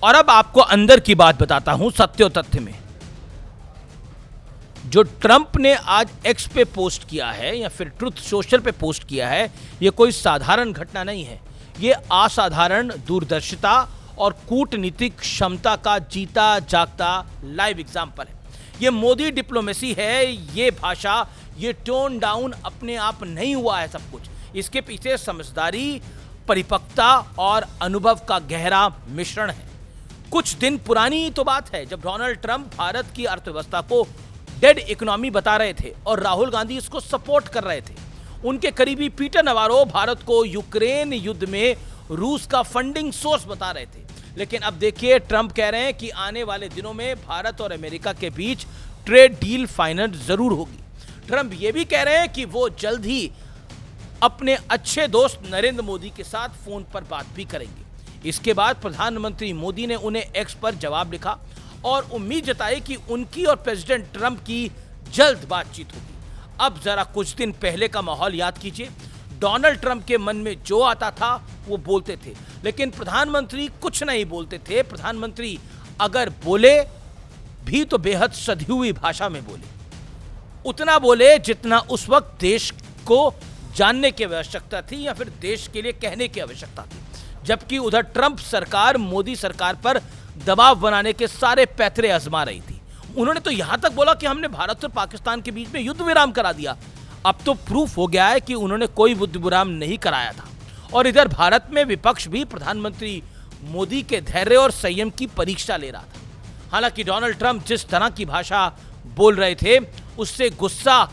और अब आपको अंदर की बात बताता हूं, सत्य और तथ्य में। जो ट्रंप ने आज एक्स पे पोस्ट किया है या फिर ट्रुथ सोशल पे पोस्ट किया है, यह कोई साधारण घटना नहीं है। यह असाधारण दूरदर्शिता और कूटनीतिक क्षमता का जीता जागता लाइव एग्जाम्पल है। यह मोदी डिप्लोमेसी है, ये भाषा, ये टोन डाउन अपने आप नहीं हुआ है सब कुछ। इसके पीछे समझदारी, परिपक्वता और अनुभव का गहरा मिश्रण है। कुछ दिन पुरानी तो बात है जब डोनाल्ड ट्रंप भारत की अर्थव्यवस्था को डेड इकोनॉमी बता रहे थे और राहुल गांधी इसको सपोर्ट कर रहे थे। उनके करीबी पीटर नवारो भारत को यूक्रेन युद्ध में रूस का फंडिंग सोर्स बता रहे थे। लेकिन अब देखिए, ट्रंप कह रहे हैं कि आने वाले दिनों में भारत और अमेरिका के बीच ट्रेड डील फाइनल जरूर होगी। ट्रंप ये भी कह रहे हैं कि वो जल्द ही अपने अच्छे दोस्त नरेंद्र मोदी के साथ फोन पर बात भी करेंगे। इसके बाद प्रधानमंत्री मोदी ने उन्हें एक्स पर जवाब लिखा और उम्मीद जताई कि उनकी और प्रेसिडेंट ट्रंप की जल्द बातचीत होगी। अब जरा कुछ दिन पहले का माहौल याद कीजिए। डोनाल्ड ट्रंप के मन में जो आता था वो बोलते थे, लेकिन प्रधानमंत्री कुछ नहीं बोलते थे। प्रधानमंत्री अगर बोले भी तो बेहद सधी हुई भाषा में बोले, उतना बोले जितना उस वक्त देश को जानने की आवश्यकता थी या फिर देश के लिए कहने की आवश्यकता थी। जबकि उधर ट्रंप सरकार मोदी सरकार पर दबाव बनाने के सारे पैतरे आजमा रही थी। उन्होंने तो यहां तक बोला कि हमने भारत और पाकिस्तान के बीच में युद्ध विराम करा दिया। अब तो प्रूफ हो गया है कि उन्होंने कोई युद्ध विराम नहीं कराया था। और इधर भारत में विपक्ष भी प्रधानमंत्री मोदी के धैर्य और संयम की परीक्षा ले रहा था। हालांकि डोनाल्ड ट्रंप जिस तरह की भाषा बोल रहे थे उससे गुस्सा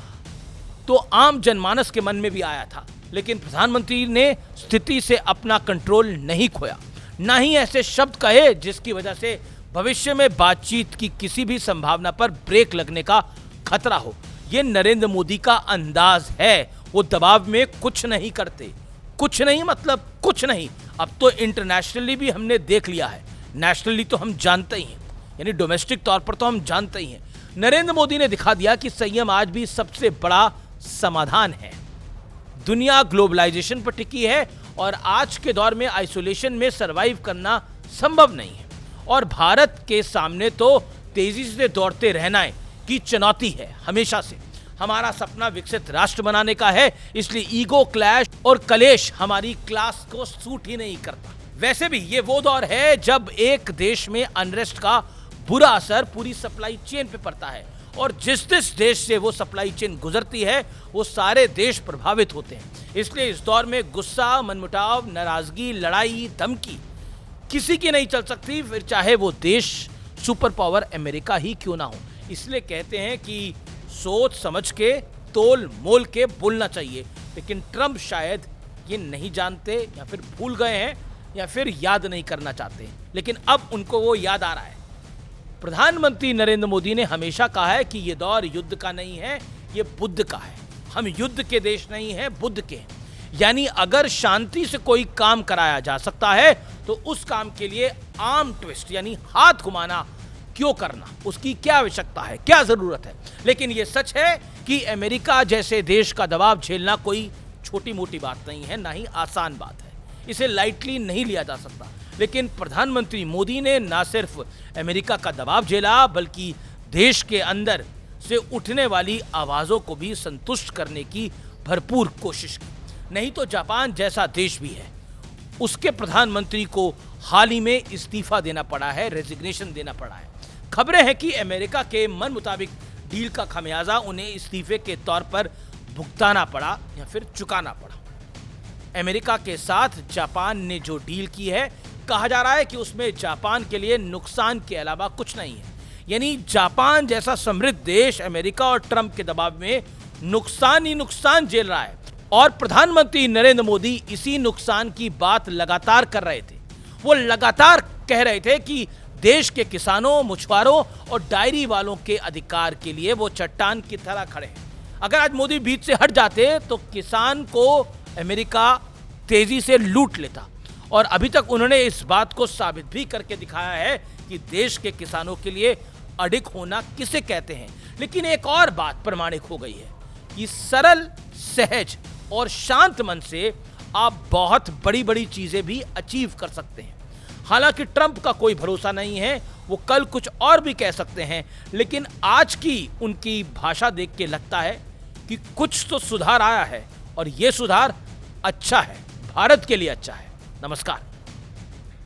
तो आम जनमानस के मन में भी आया था, लेकिन प्रधानमंत्री ने स्थिति से अपना कंट्रोल नहीं खोया, ना ही ऐसे शब्द कहे जिसकी वजह से भविष्य में बातचीत की किसी भी संभावना पर ब्रेक लगने का खतरा हो। यह नरेंद्र मोदी का अंदाज है। वो दबाव में कुछ नहीं करते। कुछ नहीं मतलब कुछ नहीं। अब तो इंटरनेशनली भी हमने देख लिया है, नेशनली तो हम जानते ही हैं, यानी डोमेस्टिक तौर पर तो हम जानते ही हैं। नरेंद्र मोदी ने दिखा दिया कि संयम आज भी सबसे बड़ा समाधान है। दुनिया ग्लोबलाइजेशन पर टिकी है और आज के दौर में आइसोलेशन में सरवाइव करना संभव नहीं है। और भारत के सामने तो तेजी से दौड़ते रहना की चुनौती है हमेशा से। हमारा सपना विकसित राष्ट्र बनाने का है, इसलिए ईगो क्लैश और कलेश हमारी क्लास को सूट ही नहीं करता। वैसे भी ये वो दौर है जब एक देश में अनरेस्ट का बुरा असर पूरी सप्लाई चेन पे पड़ता है और जिस देश से वो सप्लाई चेन गुजरती है वो सारे देश प्रभावित होते हैं। इसलिए इस दौर में गुस्सा, मनमुटाव, नाराजगी, लड़ाई, धमकी किसी की नहीं चल सकती, फिर चाहे वो देश सुपर पावर अमेरिका ही क्यों ना हो। इसलिए कहते हैं कि सोच समझ के, तोल मोल के बोलना चाहिए। लेकिन ट्रंप शायद ये नहीं जानते या फिर भूल गए हैं या फिर याद नहीं करना चाहते, लेकिन अब उनको वो याद आ रहा है। प्रधानमंत्री नरेंद्र मोदी ने हमेशा कहा है कि यह दौर युद्ध का नहीं है, यह बुद्ध का है। हम युद्ध के देश नहीं हैं, बुद्ध के हैं। यानी अगर शांति से कोई काम कराया जा सकता है तो उस काम के लिए आर्म ट्विस्ट यानी हाथ घुमाना क्यों करना, उसकी क्या आवश्यकता है, क्या जरूरत है। लेकिन यह सच है कि अमेरिका जैसे देश का दबाव झेलना कोई छोटी मोटी बात नहीं है, ना ही आसान बात है। इसे लाइटली नहीं लिया जा सकता। लेकिन प्रधानमंत्री मोदी ने न सिर्फ अमेरिका का दबाव झेला बल्कि देश के अंदर से उठने वाली आवाज़ों को भी संतुष्ट करने की भरपूर कोशिश की। नहीं तो जापान जैसा देश भी है, उसके प्रधानमंत्री को हाल ही में इस्तीफा देना पड़ा है, रेजिग्नेशन देना पड़ा है। खबरें हैं कि अमेरिका के मन मुताबिक डील का खमियाजा उन्हें इस्तीफे के तौर पर भुगताना पड़ा या फिर चुकाना पड़ा। अमेरिका के साथ जापान ने जो डील की है, कहा जा रहा है कि उसमें जापान के लिए नुकसान के अलावा कुछ नहीं है। यानी जापान जैसा समृद्ध देश अमेरिका और ट्रंप के दबाव में नुकसान ही नुकसान झेल रहा है और प्रधानमंत्री नरेंद्र मोदी इसी नुकसान की बात लगातार कर रहे थे। वो लगातार कह रहे थे कि देश के किसानों, मछुआरों और डायरी वालों के अधिकार के लिए वो चट्टान की तरह खड़े हैं। अगर आज मोदी बीच से हट जाते तो किसान को अमेरिका तेजी से लूट लेता और अभी तक उन्होंने इस बात को साबित भी करके दिखाया है कि देश के किसानों के लिए अडिग होना किसे कहते हैं। लेकिन एक और बात प्रमाणित हो गई है कि सरल, सहज और शांत मन से आप बहुत बड़ी बड़ी चीजें भी अचीव कर सकते हैं। हालांकि ट्रंप का कोई भरोसा नहीं है, वो कल कुछ और भी कह सकते हैं, लेकिन आज की उनकी भाषा देख के लगता है कि कुछ तो सुधार आया है और ये सुधार अच्छा है, भारत के लिए अच्छा है। नमस्कार।